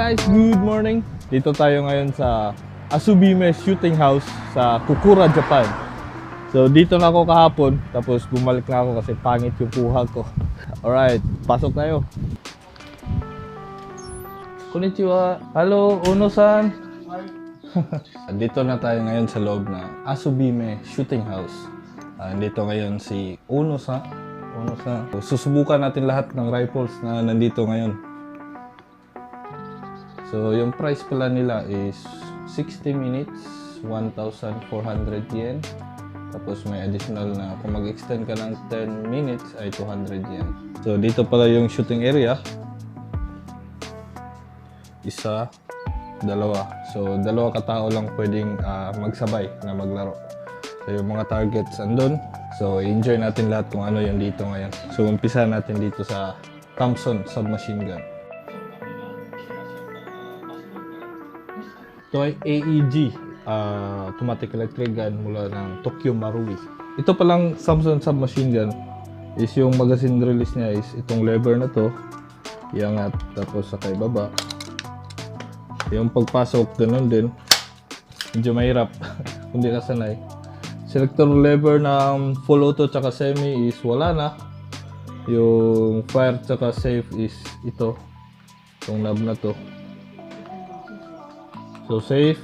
guys, good morning. Dito tayo ngayon sa ASOBIME Shooting House sa Kokura, Japan. So dito na ako kahapon, tapos bumalik na ako kasi pangit yung kuha ko. Alright, pasok tayo. Konnichiwa. Hello, Ono-san. Dito na tayo ngayon sa loob na ASOBIME Shooting House. Dito ngayon si Ono-san. Susubukan natin lahat ng rifles na nandito ngayon. So, yung price pala nila is 60 minutes, 1,400 yen. Tapos may additional na kung mag-extend ka ng 10 minutes ay 200 yen. So, dito pala yung shooting area. Isa, dalawa. So, dalawa katao lang pwedeng magsabay na maglaro. So, yung mga targets andun. So, enjoy natin lahat kung ano yung dito ngayon. So, umpisa natin dito sa Thompson submachine gun. Ito ay AEG, automatic electric gun mula ng Tokyo Marui. Ito palang Thompson submachine gun is yung magazine release niya is itong lever na to. Iangat tapos sa baba. Yung pagpasok ganun din. Medyo mahirap kung di ka sanay. Selector lever ng full auto tsaka semi is wala na. Yung fire tsaka safe is ito. Itong knob na to. So safe.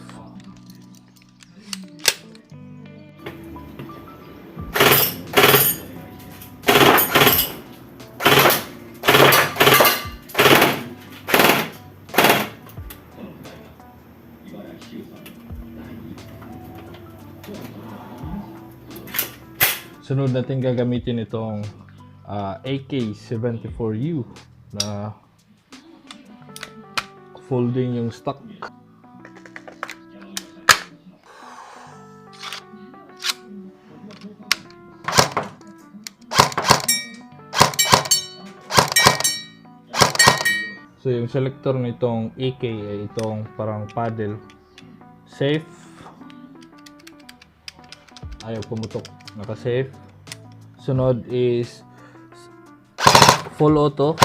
Sunod natin gagamitin itong AK-74U na folding yung stock. So yung selector nitong AK ay itong parang paddle. Safe. Ayaw pumutok. Naka-safe. Sunod is full auto.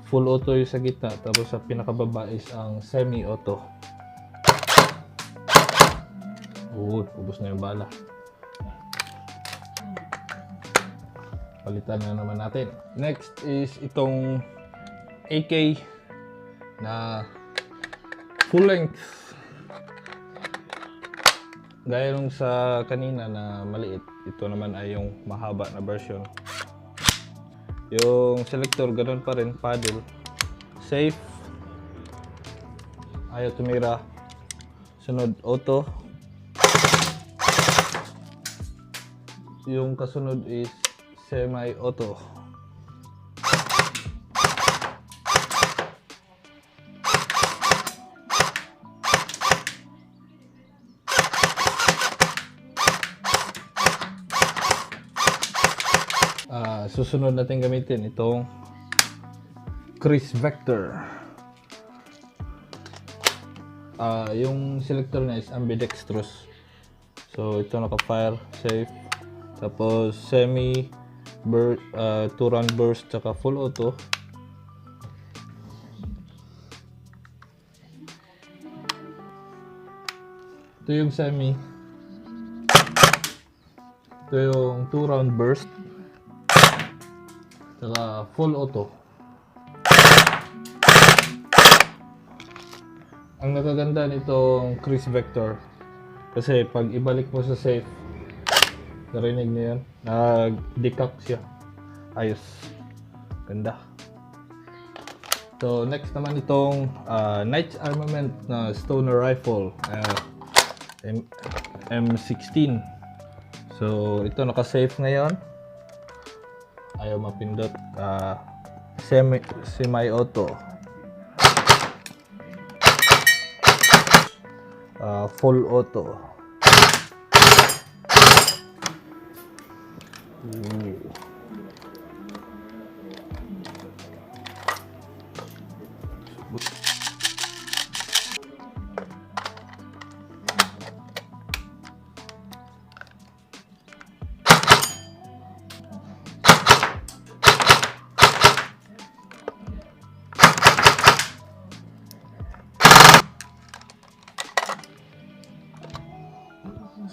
Full auto yung sa gitna. Tapos sa pinakababa is ang semi-auto. Ubos na yung bala. Palitan na naman natin. Next is itong AK na full length. Gaya nung sa kanina na maliit, ito naman ay yung mahaba na version. Yung selector ganun pa rin, paddle. Safe. Ayaw tumira. Sunod auto. Yung kasunod is semi-auto. Susunod natin gamitin itong crease vector. Yung selector niya is ambidextrous. So ito naka-fire, safe. Tapos semi, 2-round burst, tsaka full auto. Ito yung semi. Ito yung 2-round burst. Tsaka full auto. Ang nakaganda nitong crease vector kasi pag ibalik mo sa safe, narinig niyo yan, nag-decock siya. Ayos. Ganda. So next naman itong Knight's Armament na stoner rifle, M16. So ito naka-safe ngayon. Ayaw mapindot. Semi-auto. Full auto.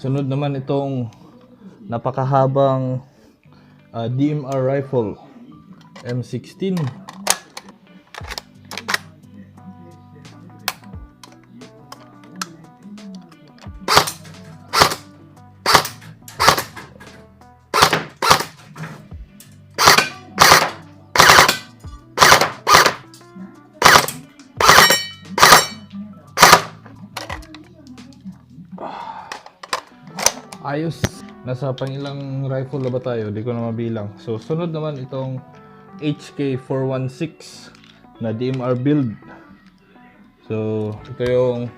Sunod naman itong napakahabang DMR rifle M16. Ayos. Nasa pangilang rifle na ba tayo? Di ko na mabilang. So, sunod naman itong HK416 na DMR build. So, ito yung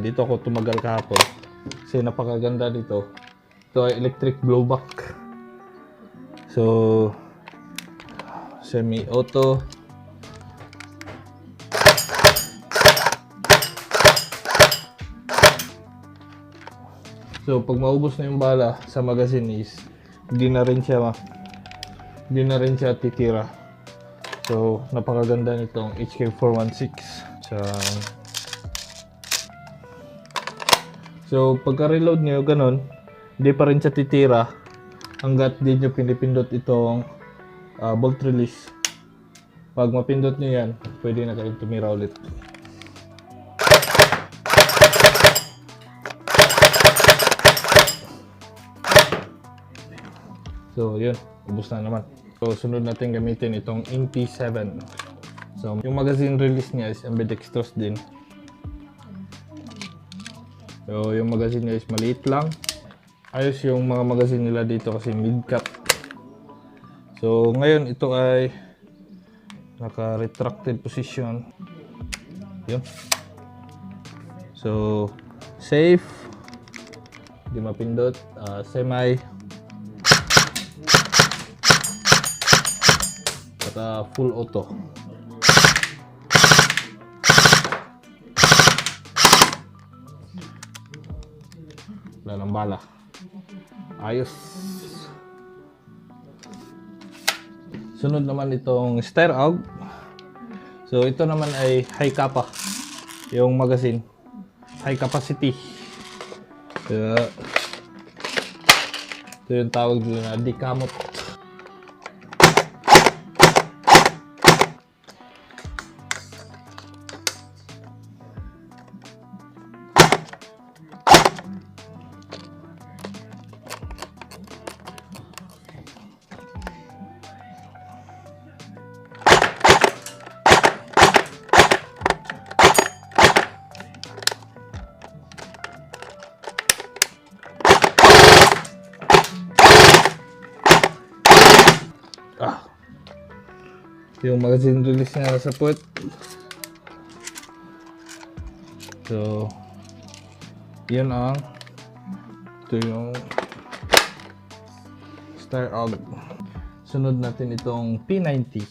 dito ako tumagal kahapon. Kasi napakaganda dito. Ito ay electric blowback. So, semi-auto. So, pag maubos na yung bala sa magazine is hindi na rin siya titira. So, napakaganda nitong HK416. So, pagka-reload nyo, ganun, hindi pa rin siya titira hanggat di nyo pinipindot itong bolt release. Pag mapindot nyo yan, pwede na kayong tumira ulit. So, yun. Ubus na naman. So, sunod natin gamitin itong MP7. So, yung magazine release niya is ambidextrous din. So, yung magazine niya is maliit lang. Ayos yung mga magazine nila dito kasi mid-cap. So, ngayon ito ay naka-retracted position. Yun. So, safe. Hindi mapindot. Semi. Full auto. Wala ng bala. Ayos. Sunod naman itong Star AUG. So ito naman ay high capa. Yung magazine. High capacity. So, ito yung tawag dito na dekamot. Yung magazine release niya sa puwet. So, yun ang ito yung Star AUG. Sunod natin itong P90.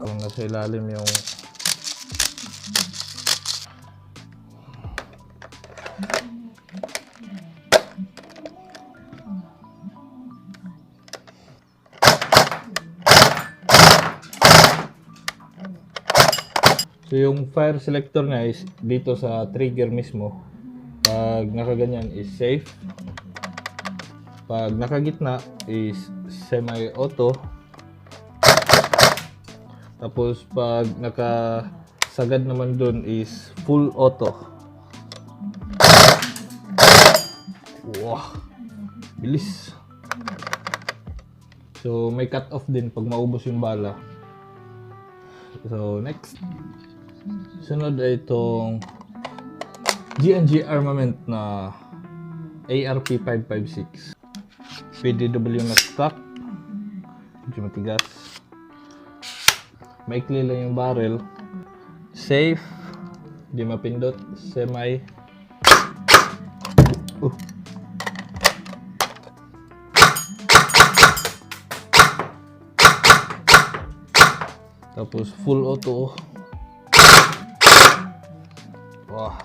Kung nasa ilalim yung so yung fire selector niya is dito sa trigger mismo. Pag nakaganyan is safe. Pag nakagitna is semi-auto. Tapos pag nakasagad naman dun is full auto. Wow! Bilis! So may cut off din pag maubos yung bala. So next. Sunod ay itong G&G armament na ARP556. PDW na stock. Medyo matigas. Maikli lang yung barrel. Safe. Di mapindot. Semi. Tapos full auto. Wow.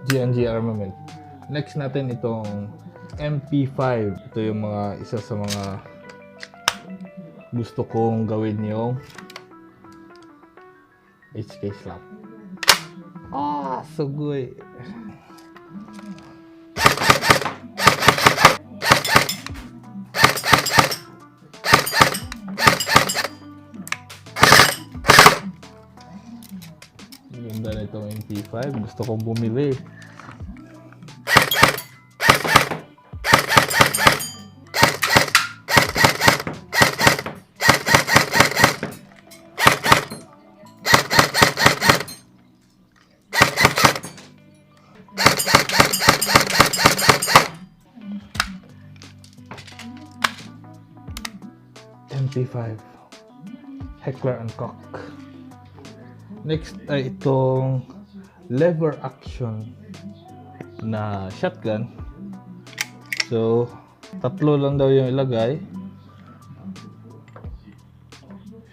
G&G armament. Next natin itong MP5. Ito yung isa sa mga gusto kong gawin yung HK slap. Ah, sugoy. Ganda na itong MP5. Gusto kong bumili. MP5 Heckler & Koch. Next ay itong lever action na shotgun. So, tatlo lang daw yung ilagay.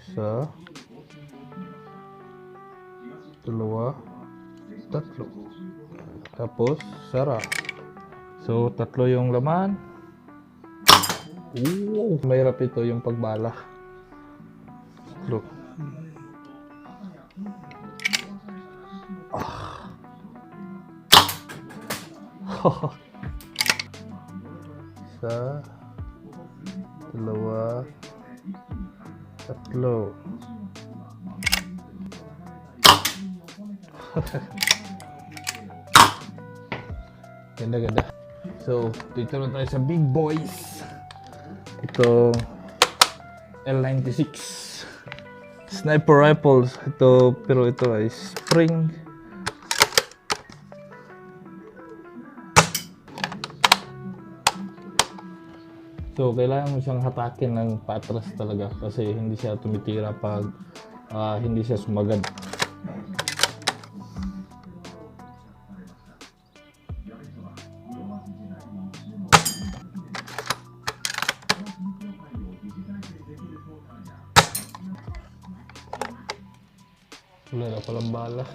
Isa, dalawa, tatlo. Tapos, sara. So, tatlo yung laman. Mahirap ito yung pagbala. Look. Isa, dalawa, tatlo. Ganda. So, dito na tayo sa big boys. Ito L96 sniper rifles. Ito, pero ito ay spring. So, kailangan mo siyang hatakin ng patras talaga kasi hindi siya tumitira pag hindi siya sumagad. Wala na palang bala.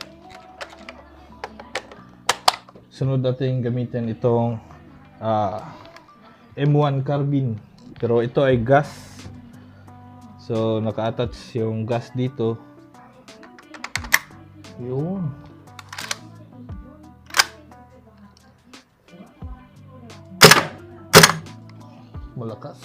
Sunod natin gamitin itong M1 carbine, pero ito ay gas. So naka-attach yung gas dito. Yun. Malakas.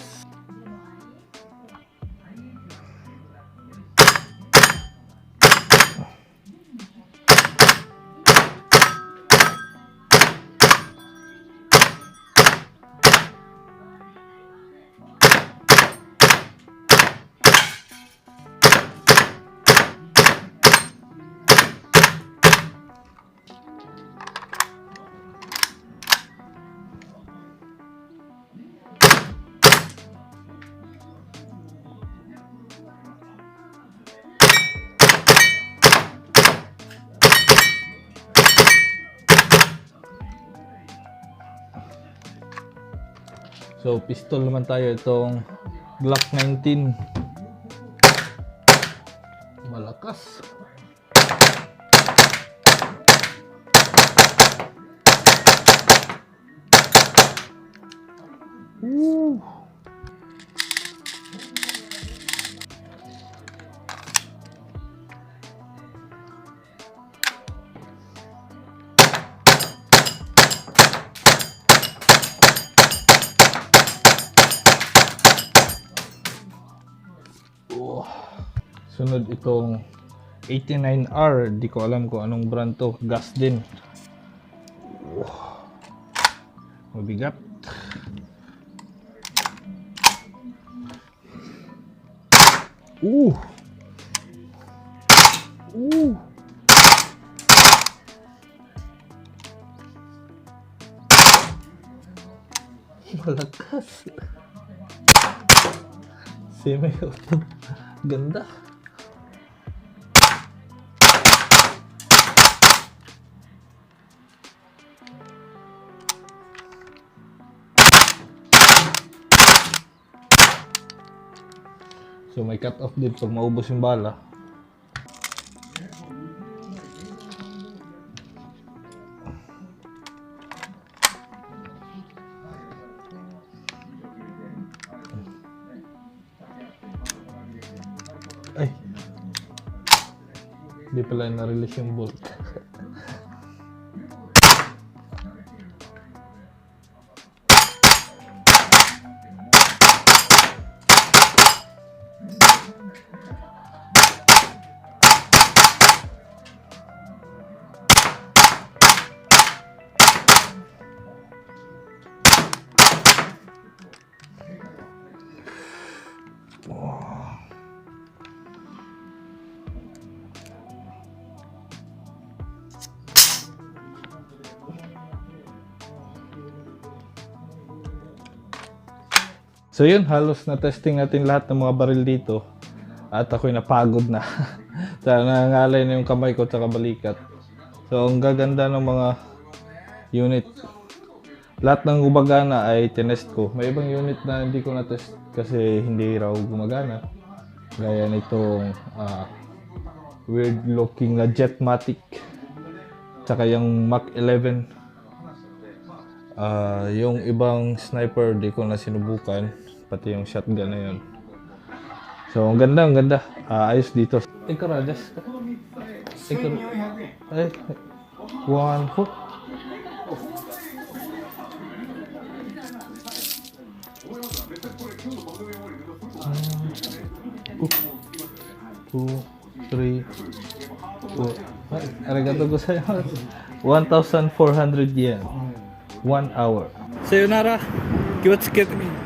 So, pistol naman tayo, itong Glock 19. Malakas. Woo! Sunod itong 89R, di ko alam kung anong brand to, gas din. Mabigat. Malakas. Semi-auto. Ganda. So may cut off din pag maubos yung bala. Ay, hindi pala na-release yung bolt. So yun, halos na testing natin lahat ng mga baril dito. At ako'y napagod na. Nangangalay na yung kamay ko at balikat. So ang gaganda ng mga unit. Lahat ng gumagana ay tinest ko. May ibang unit na hindi ko na-test kasi hindi raw gumagana. Gaya nitong weird looking na Jetmatic. Tsaka yung Mach 11. Yung ibang sniper di ko na sinubukan. Pati yung shotgun na yun. So ang ganda, ang ganda. Ayos dito. Ikaw Rajas. Ay, 1 foot. Two, three, four. Arigato gozaimasu. 1,400 yen. 1 hour. Sayonara. Kiwatsukete.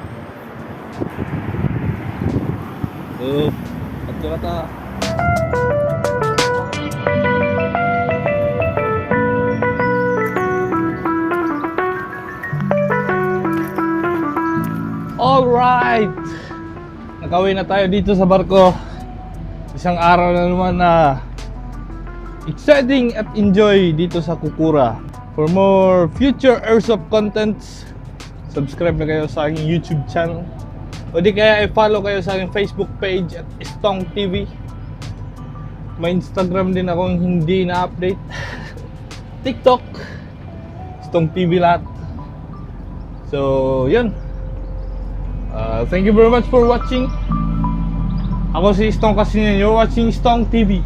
At alright! Nakauwi na tayo dito sa barko. Isang araw na naman na exciting at enjoy dito sa Kukura. For more future Airsoft contents, subscribe na kayo sa aking YouTube channel. O di kaya i-follow kayo sa aking Facebook page at Stong TV. May Instagram din akong hindi na-update. TikTok, Stong TV lahat. So, yun. Thank you very much for watching. Ako si Stong Casino. You're watching Stong TV.